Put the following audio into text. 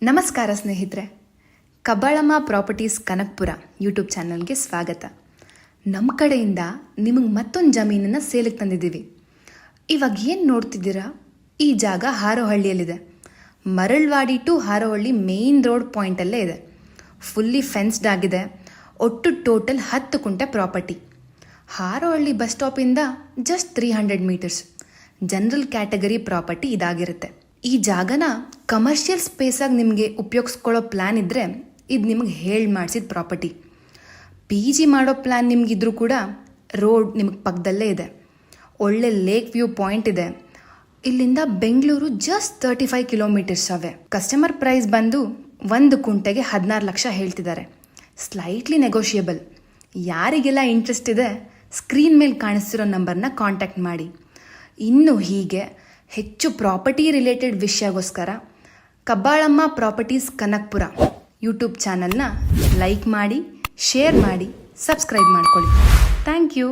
ನಮಸ್ಕಾರ ಸ್ನೇಹಿತರೆ, Kabbalamma properties Kanakapura YouTube ಚಾನಲ್ಗೆ ಸ್ವಾಗತ. ನಮ್ಮ ಕಡೆಯಿಂದ ನಿಮಗೆ ಮತ್ತೊಂದು ಜಮೀನನ್ನು ಸೇಲಿಗೆ ತಂದಿದ್ದೀವಿ. ಇವಾಗ ಏನು ನೋಡ್ತಿದ್ದೀರಾ, ಈ ಜಾಗ ಹಾರೋಹಳ್ಳಿಯಲ್ಲಿದೆ. Maralwadi to Harohalli main road ಪಾಯಿಂಟಲ್ಲೇ ಇದೆ. ಫುಲ್ಲಿ ಫೆನ್ಸ್ಡ್ ಆಗಿದೆ. ಒಟ್ಟು ಟೋಟಲ್ 10 ಕುಂಟೆ ಪ್ರಾಪರ್ಟಿ. ಹಾರೋಹಳ್ಳಿ ಬಸ್ ಸ್ಟಾಪಿಂದ just 300 metres. General category property ಇದಾಗಿರುತ್ತೆ. ಈ ಜಾಗನ ಕಮರ್ಷಿಯಲ್ ಸ್ಪೇಸಾಗಿ ನಿಮಗೆ ಉಪಯೋಗಿಸ್ಕೊಳ್ಳೋ ಪ್ಲ್ಯಾನ್ ಇದ್ದರೆ ಇದು ನಿಮಗೆ ಹೇಳಿ ಮಾಡಿಸಿದ ಪ್ರಾಪರ್ಟಿ. PG ಮಾಡೋ ಪ್ಲ್ಯಾನ್ ನಿಮಗಿದ್ರೂ ಕೂಡ ರೋಡ್ ನಿಮಗೆ ಪಕ್ಕದಲ್ಲೇ ಇದೆ. ಒಳ್ಳೆ ಲೇಕ್ ವ್ಯೂ ಪಾಯಿಂಟ್ ಇದೆ. ಇಲ್ಲಿಂದ Bengaluru just 35 kilometres away. Customer price ಬಂದು 1 ಕುಂಟೆಗೆ 16 ಲಕ್ಷ ಹೇಳ್ತಿದ್ದಾರೆ. Slightly negotiable. ಯಾರಿಗೆಲ್ಲ ಇಂಟ್ರೆಸ್ಟ್ ಇದೆ ಸ್ಕ್ರೀನ್ ಮೇಲೆ ಕಾಣಿಸ್ತಿರೋ ನಂಬರ್ನ ಕಾಂಟ್ಯಾಕ್ಟ್ ಮಾಡಿ. ಇನ್ನು ಹೀಗೆ ಹೆಚ್ಚು ಪ್ರಾಪರ್ಟಿ ರಿಲೇಟೆಡ್ ವಿಷಯಗೋಸ್ಕರ ಕಬ್ಬಾಳಮ್ಮ ಪ್ರಾಪರ್ಟೀಸ್ ಕನಕಪುರ ಯೂಟ್ಯೂಬ್ ಚಾನಲ್ನ ಲೈಕ್ ಮಾಡಿ, ಶೇರ್ ಮಾಡಿ, ಸಬ್ಸ್ಕ್ರೈಬ್ ಮಾಡ್ಕೊಳ್ಳಿ. Thank you.